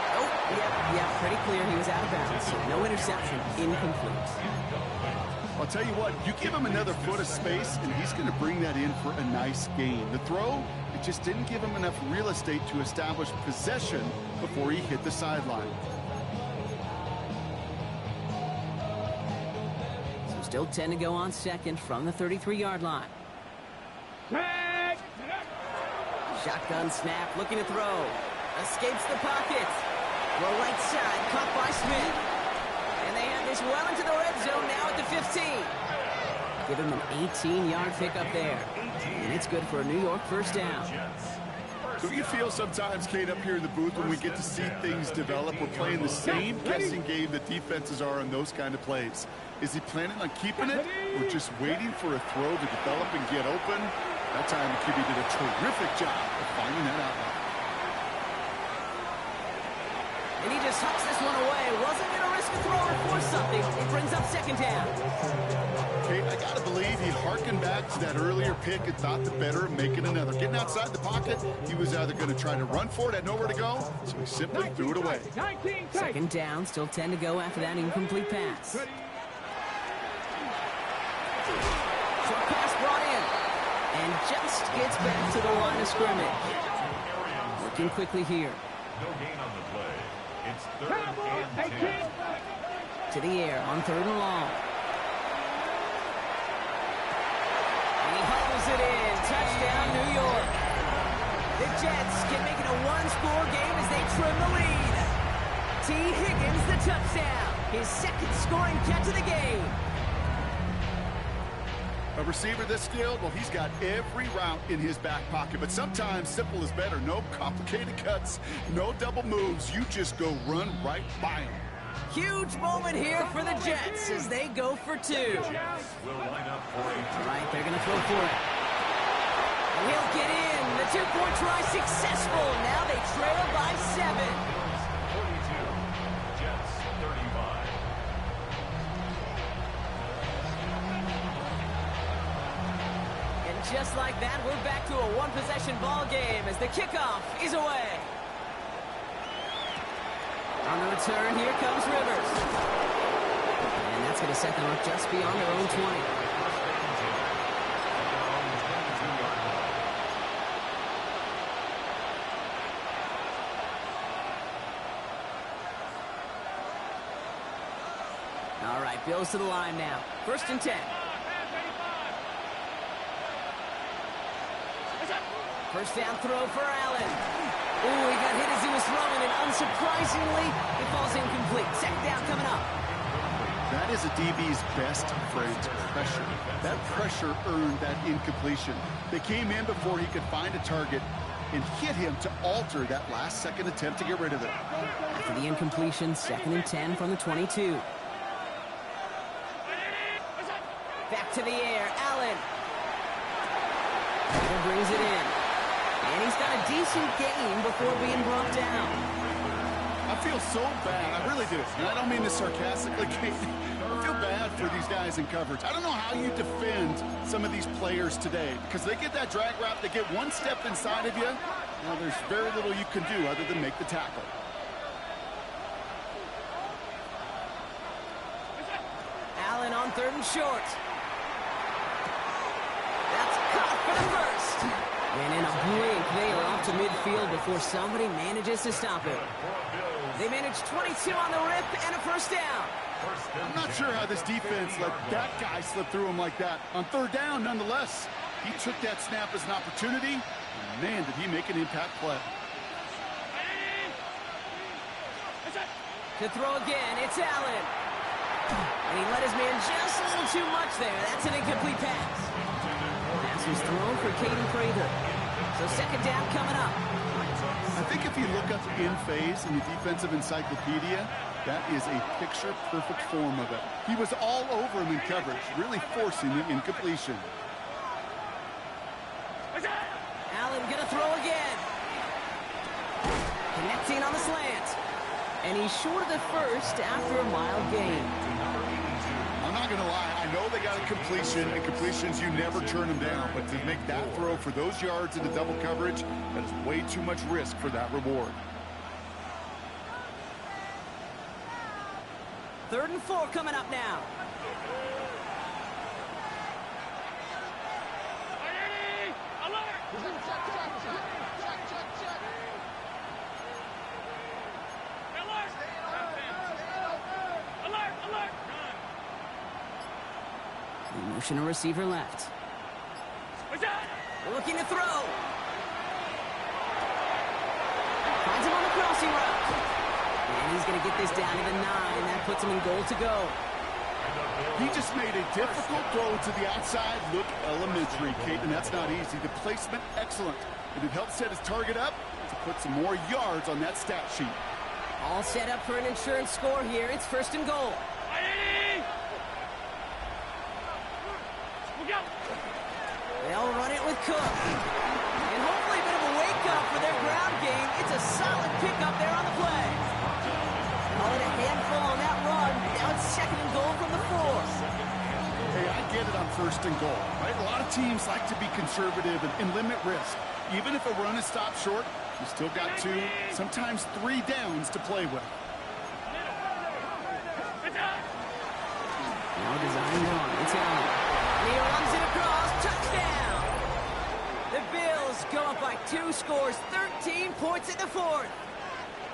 S1: yeah, pretty clear he was out of bounds. No interception, incomplete.
S2: I'll tell you what, you give him another foot of space, and he's going to bring that in for a nice gain. The throw, it just didn't give him enough real estate to establish possession before he hit the sideline.
S1: So still 10 to go on 2nd from the 33-yard line.
S3: Tag.
S1: Shotgun snap, looking to throw. Escapes the pocket. Throw right side, caught by Smith. And they have this well into the red zone now at the 15. Give him an 18-yard pickup there. And it's good for a New York first down.
S2: So you feel sometimes, Kate, up here in the booth when we get to see things develop, we're playing the same guessing game that defenses are on those kind of plays. Is he planning on keeping it or just waiting for a throw to develop and get open? That time the QB did a terrific job of finding that outlet.
S1: And he just hucks this one away. Wasn't going to risk a throw or force something. It brings up second down.
S2: Kate, I got to believe he harkened back to that earlier pick and thought the better of making another. Getting outside the pocket, he was either going to try to run for it, had nowhere to go, so he simply threw it away.
S1: Second down, still 10 to go after that incomplete pass. Short pass brought in. And just gets back to the line of scrimmage. Working quickly here.
S4: No gain on the play. It's 3rd and 10.
S1: To the air on 3rd and long. And he hauls it in. Touchdown, New York. The Jets can make it a one-score game as they trim the lead. T. Higgins, the touchdown. His second scoring catch of the game.
S2: A receiver this skilled, well, he's got every route in his back pocket, but sometimes simple is better. No complicated cuts, no double moves. You just go run right by him.
S1: Huge moment here for the Jets as they go for two.
S4: Will line up for a
S1: Right, they're going to throw for it. And he'll get in. The two-point try successful. Now they trail by 7.
S4: 42. Jets 35.
S1: And just like that, we're back to a one-possession ball game as the kickoff is away. On the return, here comes Rivers. And that's going to set them up just beyond their own 20. All right, Bills to the line now. 1st and 10. First down throw for Allen. Ooh, he got hit as he was throwing, and unsurprisingly, it falls incomplete. Second down coming up.
S2: That is a DB's best friend, pressure. That pressure earned that incompletion. They came in before he could find a target and hit him to alter that last-second attempt to get rid of it.
S1: After the incompletion, 2nd and 10 from the 22. Back to the air, Allen. Taylor brings it in. And he's got a decent gain before being brought down.
S2: I feel so bad. I really do. And I don't mean this sarcastically, Kate. I feel bad for these guys in coverage. I don't know how you defend some of these players today because they get that drag route, they get one step inside of you. Well, there's very little you can do other than make the tackle.
S1: Allen on 3rd and short. That's caught for the first. And in a blink, they are off to midfield before somebody manages to stop him. They manage 22 on the rip and a first down.
S2: I'm not sure how this defense let that guy slip through him like that. On 3rd down, nonetheless, he took that snap as an opportunity. And man, did he make an impact play.
S1: To throw again, it's Allen. And he let his man just a little too much there. That's an incomplete pass. Pass was thrown for Caden Prather. So 2nd down coming up.
S2: I think if you look up in phase in the defensive encyclopedia, that is a picture-perfect form of it. He was all over him in coverage, really forcing the incompletion.
S1: Allen gonna throw again. Connecting on the slant. And he's short of the first after a mild gain.
S2: I'm not going to lie. I know they got a completion, and completions, you never turn them down. But to make that throw for those yards into double coverage, that is way too much risk for that reward.
S1: 3rd and 4 coming up now. Motion a receiver left. Looking to throw. Finds him on the crossing route. And he's going to get this down to the 9. That puts him in goal to go.
S2: He just made a difficult throw to the outside. Look elementary, Kate, and that's not easy. The placement, excellent. And it helped set his target up to put some more yards on that stat sheet.
S1: All set up for an insurance score here. It's first and goal. They'll run it with Cook. And hopefully a bit of a wake-up for their ground game. It's a solid pickup there on the play. Call it a handful on that run. Now it's second and goal from the 4.
S2: Hey, I get it on first and goal, right? A lot of teams like to be conservative and limit risk. Even if a run is stopped short, you still got 2, sometimes 3 downs to play with.
S1: Now designed on. It's Allen. And he runs it across. Touchdown! The Bills go up by 2 scores. 13 points in the 4th.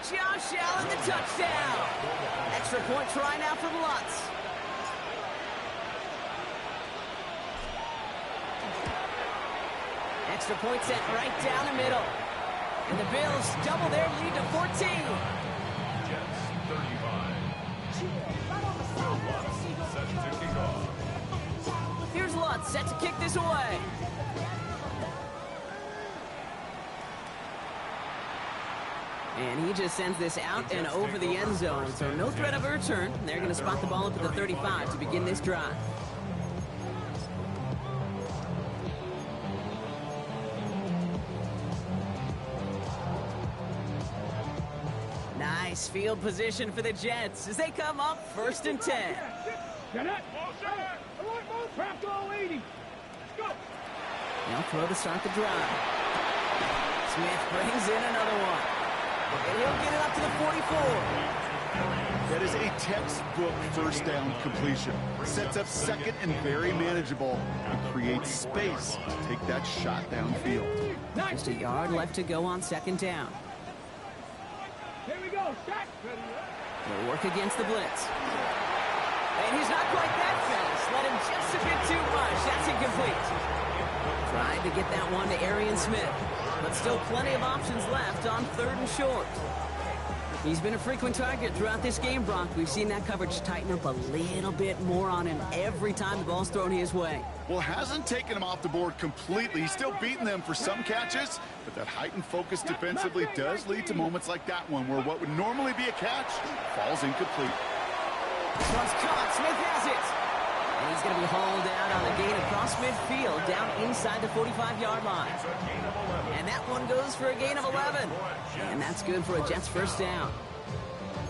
S1: Josh Allen, the touchdown. Extra point try now from Lutz. Extra point set right down the middle. And the Bills double their lead to 14.
S4: Jets 35. Will Lutz set to kick off.
S1: Here's Lutz set to kick this away. And he just sends this out and over the end zone, so no threat of a return. They're going to spot the ball up at the 35 to begin this drive. Nice field position for the Jets as they come up first and 10.
S3: Get it. Trapped all 80. Let's go.
S1: Now throw to start the drive. Smith brings in another one. And he'll get it up to the 44.
S2: That is a textbook first down completion. Sets up second and very manageable and creates space to take that shot downfield.
S1: Just a yard left to go on second down.
S3: Here we go. Shot.
S1: They'll work against the blitz. And he's not quite that fast. Let him just a bit too much. That's incomplete. Tried to get that one to Arian Smith. But still plenty of options left on 3rd and short. He's been a frequent target throughout this game, Brock. We've seen that coverage tighten up a little bit more on him every time the ball's thrown his way.
S2: Well, hasn't taken him off the board completely. He's still beating them for some catches, but that heightened focus defensively does lead to moments like that one where what would normally be a catch falls incomplete.
S1: This one's caught. Smith has it. And he's going to be hauled out on a gain across midfield down inside the 45-yard line. And that one goes for a gain of 11. And that's good for a Jets first down.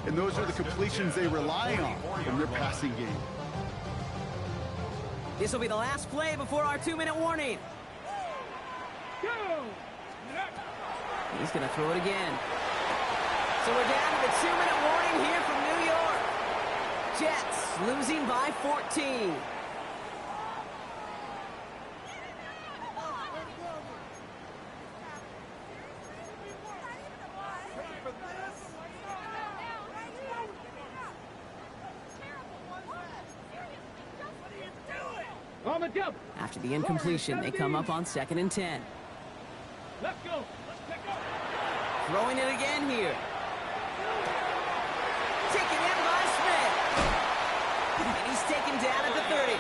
S2: And those are the completions they rely on in their passing game.
S1: This will be the last play before our 2-minute warning.
S3: Go.
S1: He's going to throw it again. So we're down to the 2-minute warning here from New York. Jets losing by 14.
S3: On the double.
S1: After the incompletion, they come up on 2nd and 10.
S3: Let's go. Let's pick up.
S1: Throwing it again here. Taken in by Smith. And he's taken down at the 30.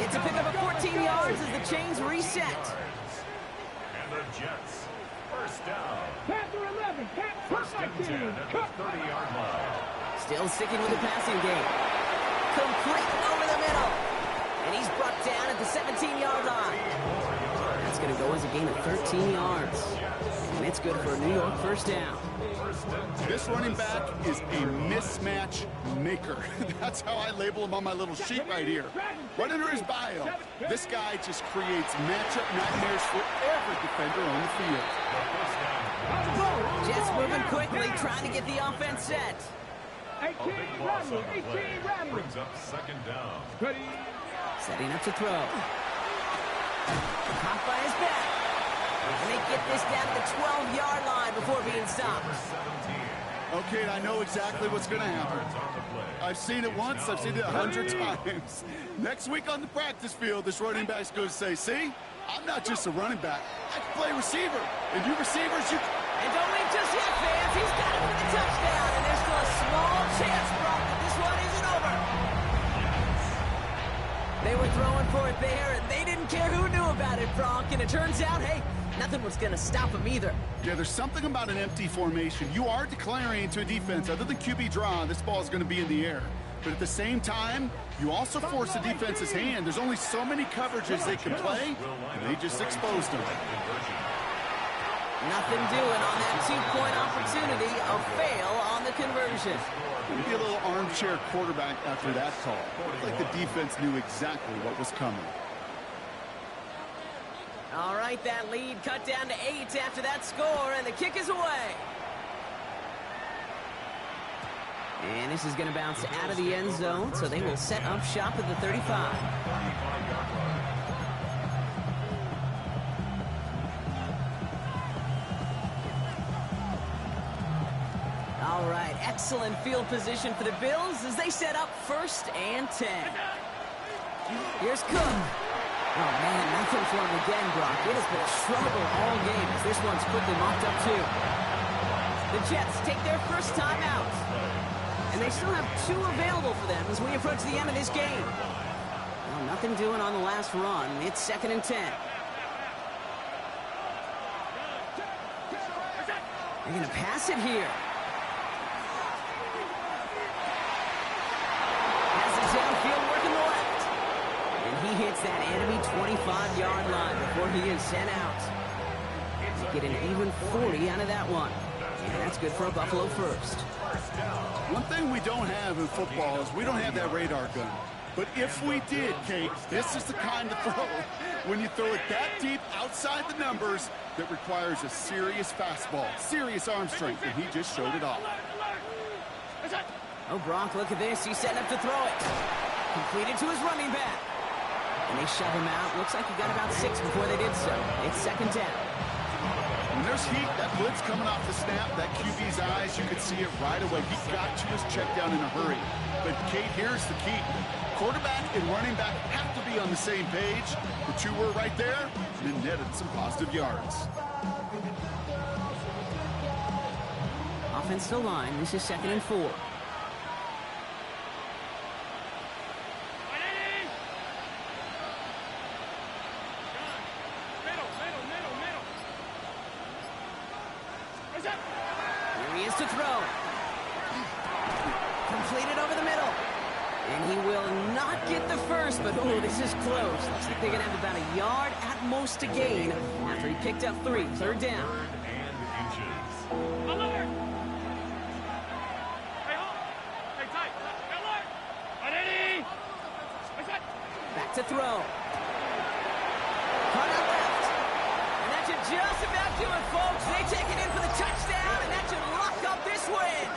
S1: It's a pickup of 14 yards as the chains reset.
S4: And the Jets first down.
S3: Panther 11.
S4: First and 10 at the 30-yard line.
S1: Still sticking with the passing game. Complete over the middle. And he's brought down at the 17-yard line. That's going to go as a gain of 13 yards. And it's good for a New York first down.
S2: This running back is a mismatch maker. That's how I label him on my little sheet right here. Right under his bio, this guy just creates matchup nightmares for every defender on the field.
S1: Jets moving quickly, trying to get the offense set.
S3: 18 Rattler. 18 Rattler.
S4: Brings up second down.
S3: Ready.
S1: Setting up to throw. Caught by his back. And they get this down to the 12-yard line before being stopped.
S2: Okay, I know exactly what's going to happen. I've seen it once. I've seen it 100 times. Next week on the practice field, this running back's going to say, see? I'm not just a running back. I can play receiver. And you receivers, you...
S1: And don't leave just yet, fans. He's got it for the touchdown. And there's still a small chance, Brock, that this one isn't over. They were throwing for it there, and they didn't care who knew about it, Brock. And it turns out, hey, nothing was going to stop him either.
S2: Yeah, there's something about an empty formation. You are declaring to a defense, other than QB draw, this ball is going to be in the air. But at the same time, you also force the defense's hand. There's only so many coverages they can play, and they just exposed them.
S1: Nothing doing on that two-point opportunity. A fail on the conversion.
S2: Maybe a little armchair quarterback after that call. Looked like the defense knew exactly what was coming.
S1: All right, that lead cut down to 8 after that score, and the kick is away. And this is going to bounce out of the end zone, so they will set up shop at the 35. All right, excellent field position for the Bills as they set up 1st and 10. Here's Cook. Oh, man, nothing for him again, Brock. It has been a struggle all game as this one's quickly mocked up, too. The Jets take their first time out. And they still have 2 available for them as we approach the end of this game. Well, nothing doing on the last run. It's 2nd and 10. They're going to pass it here. Passes downfield, working the left. And he hits that enemy 25-yard line before he is sent out. They get an even 40 out of that one. And that's good for a Buffalo first.
S2: One thing we don't have in football is we don't have that radar gun. But if we did, Kate, this is the kind of throw, when you throw it that deep outside the numbers, that requires a serious fastball, serious arm strength, and he just showed it off.
S1: Oh, Brock, look at this. He's setting up to throw it. Completed to his running back. And they shove him out. Looks like he got about 6 before they did so. It's 2nd down.
S2: When there's heat, that blitz coming off the snap, that QB's eyes, you could see it right away. He got to his check down in a hurry. But, Kate, here's the key. Quarterback and running back have to be on the same page. The 2 were right there, and it netted some positive yards.
S1: Offensive line. This is 2nd and 4. Here he is to throw. Completed over the middle. And he will not get the first, but oh, this is close. Looks like they're going to have about a yard at most to gain after he picked up 3. 3rd down.
S3: Alert! Hey, hold! Hey, tight! Alert! Ready!
S1: Back to throw. Caught out left. And that should just about do it, folks. They take it in for the touchdown, and that should lock up this win.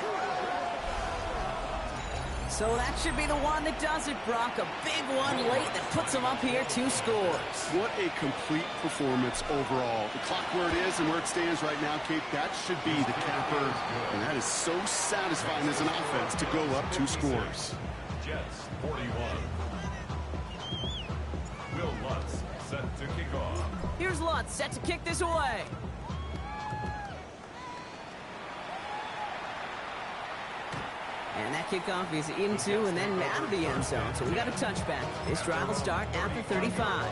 S1: So that should be the one that does it, Brock. A big one late that puts them up here 2 scores.
S2: What a complete performance overall. The clock where it is and where it stands right now, Kate, that should be the capper. And that is so satisfying as an offense to go up 2 scores.
S4: Jets 41. Will Lutz set to kick off.
S1: Here's Lutz set to kick this away. And that kickoff is into and then out of the end zone. So we got a touchback. This drive will start at the 35.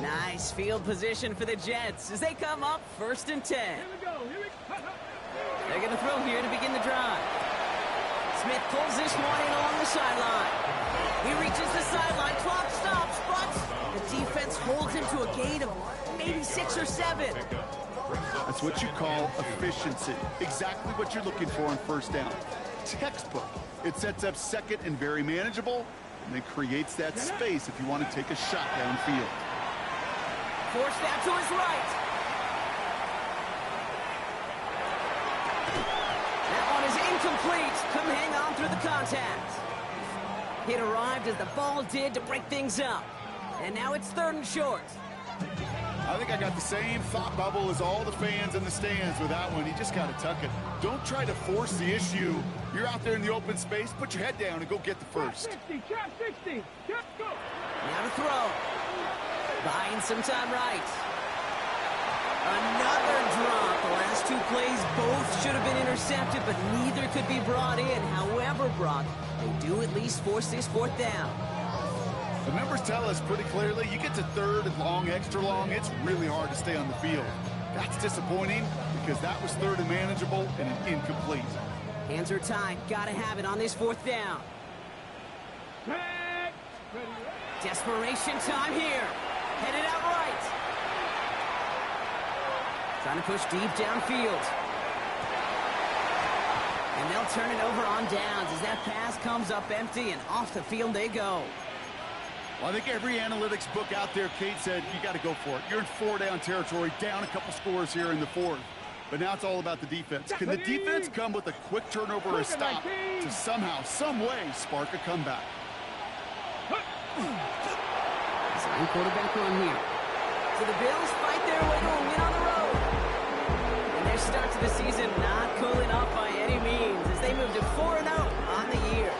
S1: Nice field position for the Jets as they come up 1st and 10.
S3: Here we go.
S1: They're going to throw here to begin the drive. Smith pulls this one in along the sideline. He reaches the sideline, clock stops, but the defense holds him to a gain of maybe 6 or 7.
S2: That's what you call efficiency. Exactly what you're looking for on 1st down. Textbook. It sets up 2nd and very manageable, and it creates that space if you want to take a shot downfield.
S1: Forced out to his right. That one is incomplete. Couldn't hang on through the contact. It arrived as the ball did to break things up. And now it's 3rd and short.
S2: I think I got the same thought bubble as all the fans in the stands with that one. You just got to tuck it. Don't try to force the issue. You're out there in the open space. Put your head down and go get the first.
S3: Trap 60. Just go.
S1: Now to throw. Buying some time right. Another drop. The last two plays both should have been intercepted, but neither could be brought in. However, Brock, they do at least force this fourth down.
S2: The numbers tell us pretty clearly, you get to third and long, extra long, it's really hard to stay on the field. That's disappointing because that was third and manageable and an incomplete.
S1: Hands are tied. Gotta have it on this fourth down.
S3: Tag. Ready.
S1: Desperation time here. Headed out right. Trying to push deep downfield. And they'll turn it over on downs as that pass comes up empty and off the field they go.
S2: Well, I think every analytics book out there, Kate, said you got to go for it. You're in four-down territory, down a couple scores here in the fourth. But now it's all about the defense. Can the defense come with a quick turnover or a stop to somehow, some way, spark a comeback?
S1: Design quarterback run here. So the Bills fight their way to a win on the road. And their start to the season not cooling off by any means as they move to 4-0 on the year.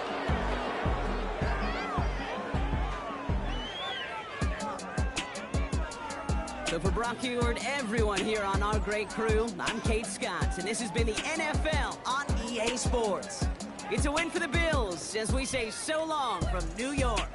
S1: So for Brock Huard, everyone here on our great crew, I'm Kate Scott, and this has been the NFL on EA Sports. It's a win for the Bills as we say so long from New York.